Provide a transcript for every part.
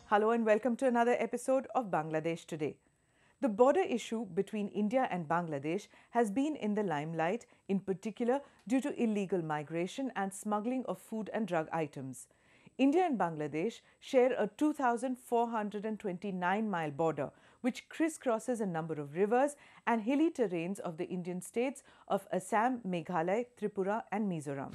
Hello and welcome to another episode of Bangladesh Today. The border issue between India and Bangladesh has been in the limelight, in particular due to illegal migration and smuggling of food and drug items. India and Bangladesh share a 2,429-mile border, which crisscrosses a number of rivers and hilly terrains of the Indian states of Assam, Meghalaya, Tripura and Mizoram.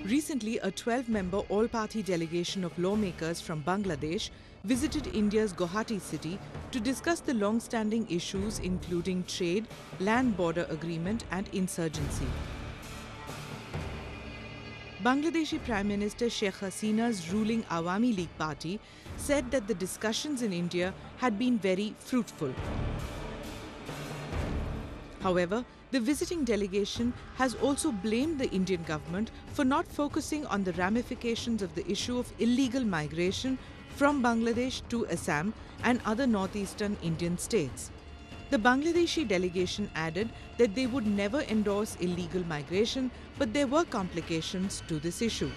Recently, a 12-member all-party delegation of lawmakers from Bangladesh visited India's Guwahati city to discuss the long-standing issues including trade, land border agreement and insurgency. Bangladeshi Prime Minister Sheikh Hasina's ruling Awami League party said that the discussions in India had been very fruitful. However, the visiting delegation has also blamed the Indian government for not focusing on the ramifications of the issue of illegal migration from Bangladesh to Assam and other northeastern Indian states. The Bangladeshi delegation added that they would never endorse illegal migration, but there were complications to this issue.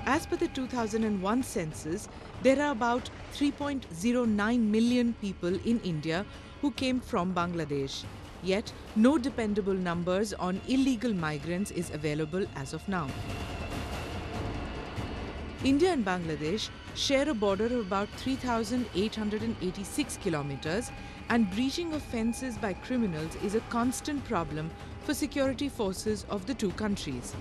As per the 2001 census, there are about 3.09 million people in India who came from Bangladesh. Yet, no dependable numbers on illegal migrants is available as of now. India and Bangladesh share a border of about 3,886 kilometers, and breaching of fences by criminals is a constant problem for security forces of the two countries.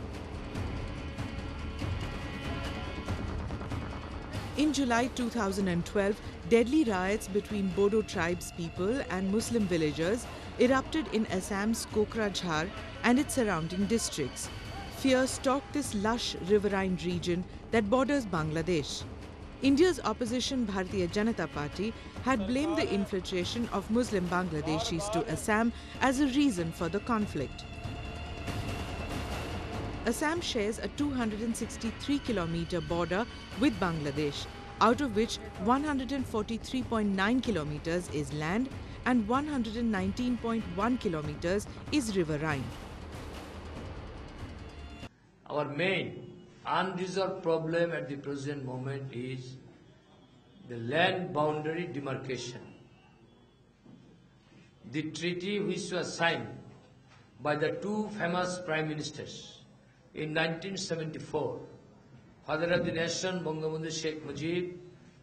In July 2012, deadly riots between Bodo tribes people and Muslim villagers erupted in Assam's Kokrajhar and its surrounding districts. Fear stalked this lush riverine region that borders Bangladesh. India's opposition Bharatiya Janata Party had blamed the infiltration of Muslim Bangladeshis to Assam as a reason for the conflict. Assam shares a 263-kilometer border with Bangladesh, out of which 143.9 kilometers is land and 119.1 kilometers is riverine. Our main unresolved problem at the present moment is the land boundary demarcation. The treaty which was signed by the two famous prime ministers in 1974, Father of the Nation Bangabandhu Sheikh Mujib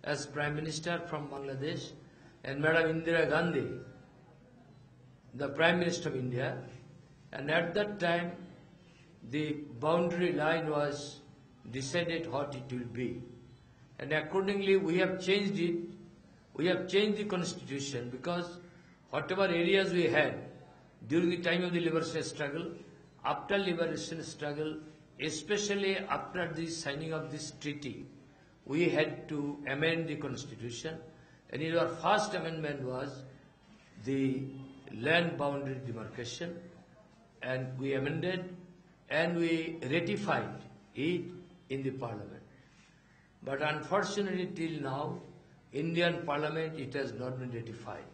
as Prime Minister from Bangladesh and Madam Indira Gandhi, the Prime Minister of India, and at that time the boundary line was decided what it will be. And accordingly we have changed it, we have changed the constitution, because whatever areas we had during the time of the liberation struggle, after liberation struggle, especially after the signing of this treaty, we had to amend the constitution, and our first amendment was the land boundary demarcation, and we amended and we ratified it in the parliament. But unfortunately till now, Indian parliament, it has not been ratified.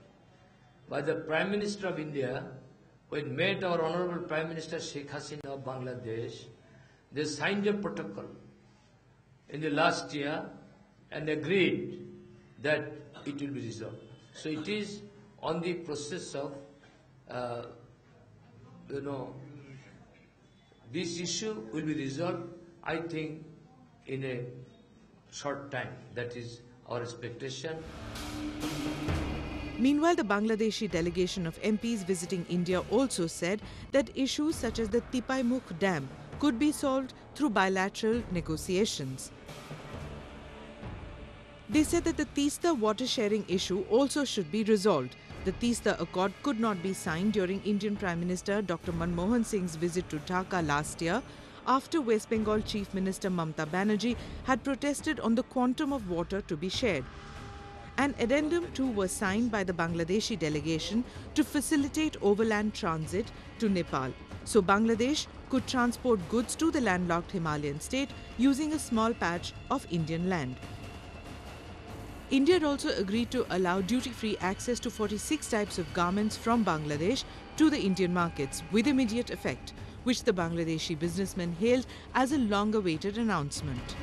By the Prime Minister of India, when met our Honorable Prime Minister Sheikh Hasina of Bangladesh, they signed a protocol in the last year and agreed that it will be resolved. So it is on the process of, this issue will be resolved, I think, in a short time. That is our expectation. Meanwhile, the Bangladeshi delegation of MPs visiting India also said that issues such as the Tipaimukh Dam could be solved through bilateral negotiations. They said that the Teesta water sharing issue also should be resolved. The Teesta Accord could not be signed during Indian Prime Minister Dr. Manmohan Singh's visit to Dhaka last year, after West Bengal Chief Minister Mamata Banerjee had protested on the quantum of water to be shared. An addendum too was signed by the Bangladeshi delegation to facilitate overland transit to Nepal, so Bangladesh could transport goods to the landlocked Himalayan state using a small patch of Indian land. India had also agreed to allow duty-free access to 46 types of garments from Bangladesh to the Indian markets with immediate effect, which the Bangladeshi businessman hailed as a long-awaited announcement.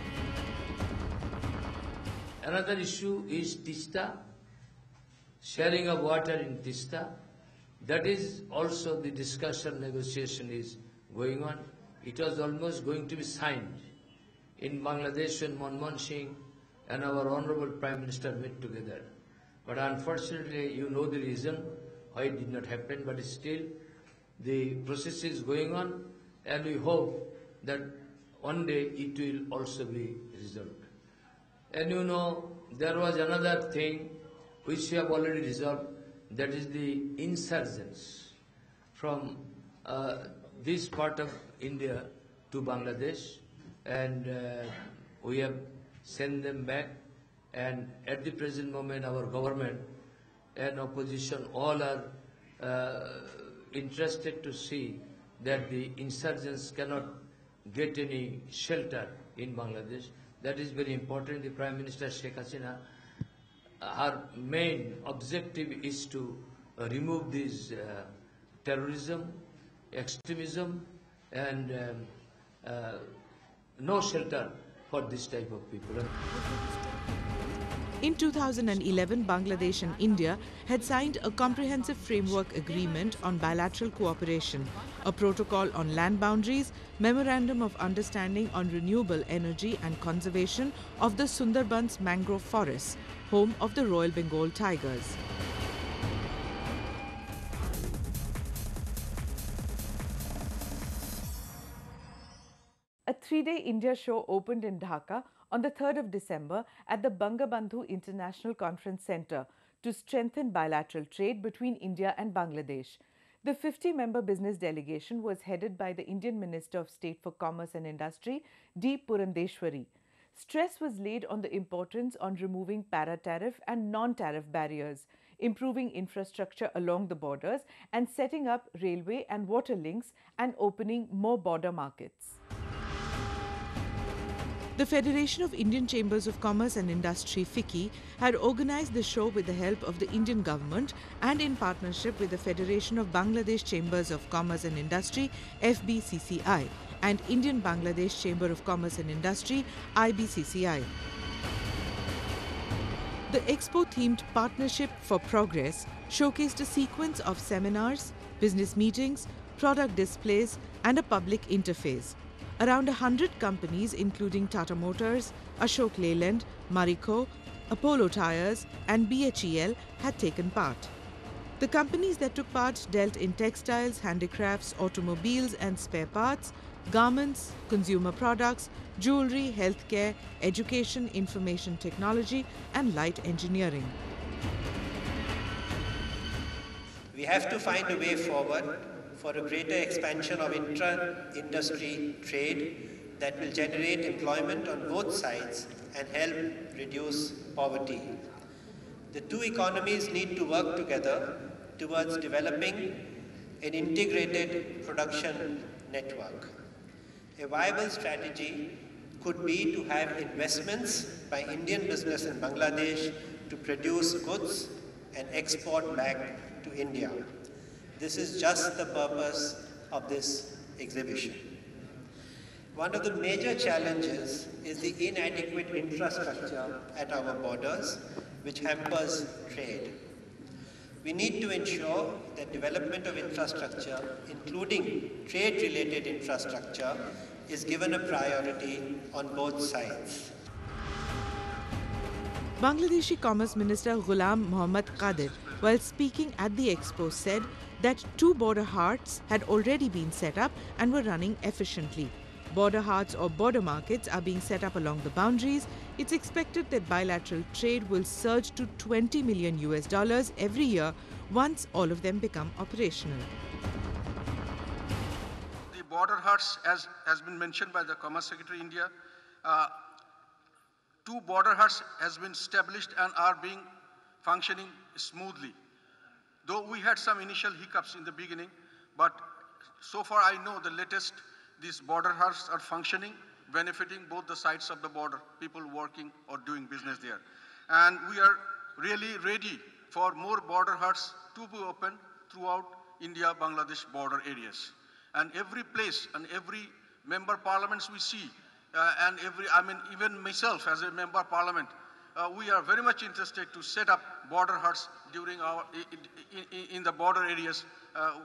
Another issue is Tista, sharing of water in Tista. That is also the discussion, negotiation is going on. It was almost going to be signed in Bangladesh when Manmohan Singh and our Honorable Prime Minister met together. But unfortunately, you know the reason why it did not happen, but still the process is going on, and we hope that one day it will also be resolved. And you know, there was another thing which we have already resolved, that is the insurgents from this part of India to Bangladesh, and we have sent them back, and at the present moment our government and opposition all are interested to see that the insurgents cannot get any shelter in Bangladesh. That is very important. The Prime Minister Sheikh Hasina, her main objective is to remove this terrorism, extremism, and no shelter for this type of people. In 2011, Bangladesh and India had signed a comprehensive framework agreement on bilateral cooperation, a protocol on land boundaries, memorandum of understanding on renewable energy and conservation of the Sundarbans mangrove forests, home of the Royal Bengal tigers. A three-day India show opened in Dhaka on the 3rd of December at the Bangabandhu International Conference Centre to strengthen bilateral trade between India and Bangladesh. The 50-member business delegation was headed by the Indian Minister of State for Commerce and Industry, D. Purandeshwari. Stress was laid on the importance on removing para-tariff and non-tariff barriers, improving infrastructure along the borders, and setting up railway and water links and opening more border markets. The Federation of Indian Chambers of Commerce and Industry, FICCI, had organized the show with the help of the Indian government and in partnership with the Federation of Bangladesh Chambers of Commerce and Industry, FBCCI, and Indian Bangladesh Chamber of Commerce and Industry, IBCCI. The expo-themed Partnership for Progress showcased a sequence of seminars, business meetings, product displays, and a public interface. Around 100 companies including Tata Motors, Ashok Leyland, Marico, Apollo Tyres and BHEL had taken part. The companies that took part dealt in textiles, handicrafts, automobiles and spare parts, garments, consumer products, jewelry, healthcare, education, information technology and light engineering. We have to find a way forward for a greater expansion of intra-industry trade that will generate employment on both sides and help reduce poverty. The two economies need to work together towards developing an integrated production network. A viable strategy could be to have investments by Indian business in Bangladesh to produce goods and export back to India. This is just the purpose of this exhibition. One of the major challenges is the inadequate infrastructure at our borders, which hampers trade. We need to ensure that development of infrastructure, including trade-related infrastructure, is given a priority on both sides. Bangladeshi Commerce Minister Ghulam Mohammad Qadir, while speaking at the expo, said that 2 border hats had already been set up and were running efficiently. Border hats or border markets are being set up along the boundaries. It's expected that bilateral trade will surge to $20 million every year once all of them become operational. The border huts, as has been mentioned by the Commerce Secretary India, 2 border huts has been established and are being functioning smoothly. Though we had some initial hiccups in the beginning, but so far I know the latest, these border huts are functioning, benefiting both the sides of the border, people working or doing business there. And we are really ready for more border huts to be open throughout India-Bangladesh border areas. And every place and every member parliaments we see, and even myself as a member parliament, we are very much interested to set up border huts during in the border areas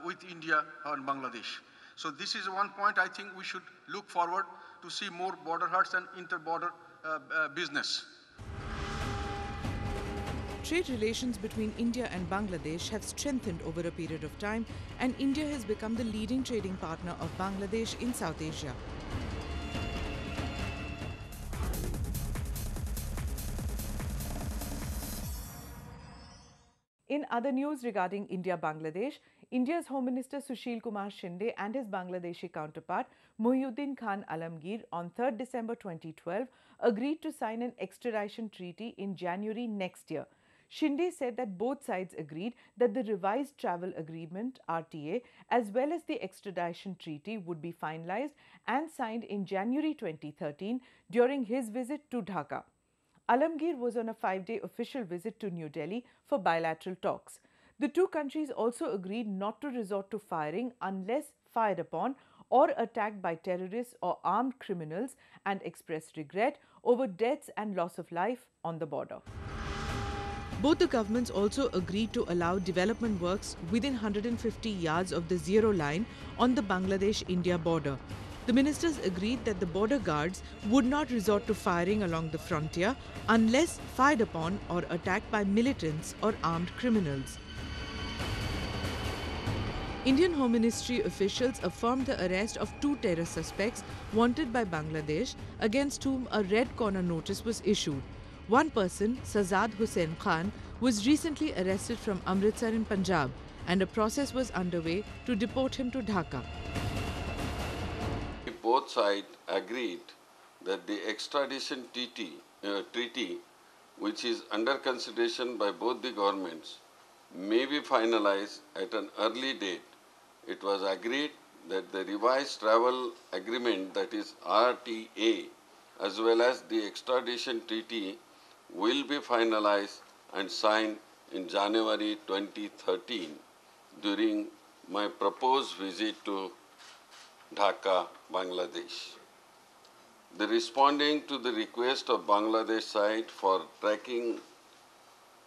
with India and Bangladesh. So this is one point I think we should look forward to see more border huts and inter-border business. Trade relations between India and Bangladesh have strengthened over a period of time, and India has become the leading trading partner of Bangladesh in South Asia. In other news regarding India-Bangladesh, India's Home Minister Sushil Kumar Shinde and his Bangladeshi counterpart Muhyiddin Khan Alamgir on 3rd December 2012 agreed to sign an extradition treaty in January next year. Shinde said that both sides agreed that the revised travel agreement (RTA) as well as the extradition treaty would be finalized and signed in January 2013 during his visit to Dhaka. Alamgir was on a 5-day official visit to New Delhi for bilateral talks. The two countries also agreed not to resort to firing unless fired upon or attacked by terrorists or armed criminals, and expressed regret over deaths and loss of life on the border. Both the governments also agreed to allow development works within 150 yards of the zero line on the Bangladesh-India border. The ministers agreed that the border guards would not resort to firing along the frontier unless fired upon or attacked by militants or armed criminals. Indian Home Ministry officials affirmed the arrest of 2 terror suspects wanted by Bangladesh, against whom a red corner notice was issued. One person, Sajjad Hussain Khan, was recently arrested from Amritsar in Punjab, and a process was underway to deport him to Dhaka. Both sides agreed that the extradition treaty, which is under consideration by both the governments, may be finalized at an early date. It was agreed that the revised travel agreement, that is RTA, as well as the extradition treaty will be finalized and signed in January 2013 during my proposed visit to Dhaka, Bangladesh. The responding to the request of Bangladesh side for tracking,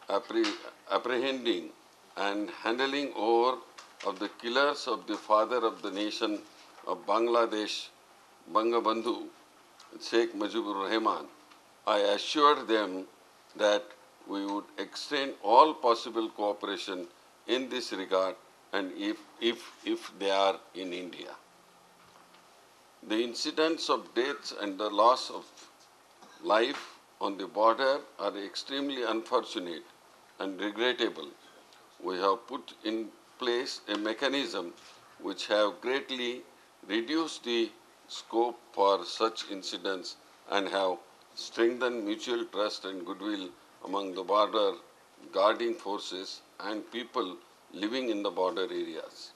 apprehending and handling over of the killers of the father of the nation of Bangladesh, Bangabandhu, Sheikh Mujibur Rahman, I assured them that we would extend all possible cooperation in this regard, and if they are in India. The incidents of deaths and the loss of life on the border are extremely unfortunate and regrettable. We have put in place a mechanism which have greatly reduced the scope for such incidents and have strengthened mutual trust and goodwill among the border guarding forces and people living in the border areas.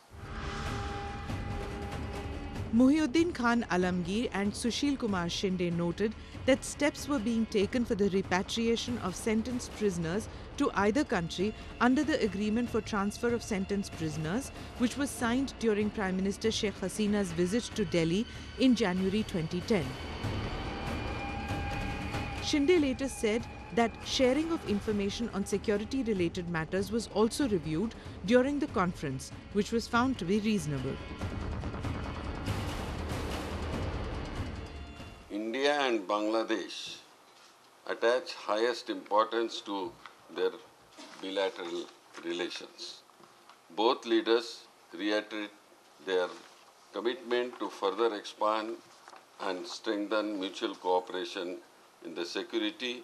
Muhyiddin Khan Alamgir and Sushil Kumar Shinde noted that steps were being taken for the repatriation of sentenced prisoners to either country under the agreement for transfer of sentenced prisoners, which was signed during Prime Minister Sheikh Hasina's visit to Delhi in January 2010. Shinde later said that sharing of information on security-related matters was also reviewed during the conference, which was found to be reasonable. India and Bangladesh attach highest importance to their bilateral relations. Both leaders reiterate their commitment to further expand and strengthen mutual cooperation in the security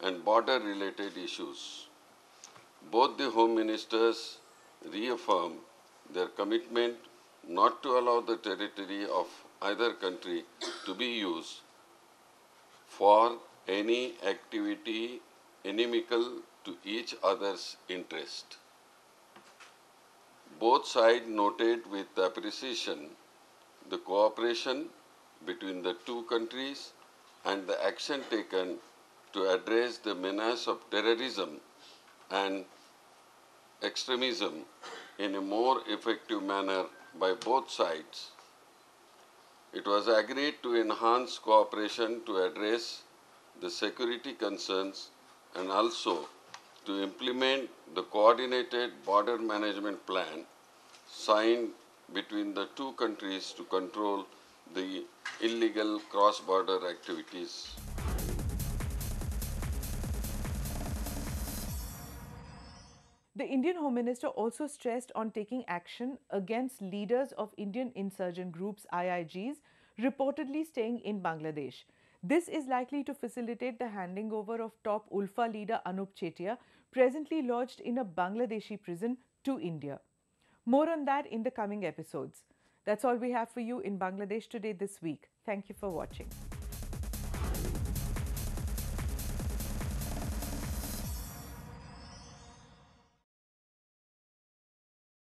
and border-related issues. Both the Home Ministers reaffirmed their commitment not to allow the territory of either country to be used for any activity inimical to each other's interest. Both sides noted with appreciation the cooperation between the two countries and the action taken to address the menace of terrorism and extremism in a more effective manner by both sides It was agreed to enhance cooperation to address the security concerns and also to implement the coordinated border management plan signed between the two countries to control the illegal cross-border activities. The Indian Home Minister also stressed on taking action against leaders of Indian insurgent groups IIGs reportedly staying in Bangladesh. This is likely to facilitate the handing over of top Ulfa leader Anup Chetia, presently lodged in a Bangladeshi prison, to India. More on that in the coming episodes. That's all we have for you in Bangladesh Today this week. Thank you for watching.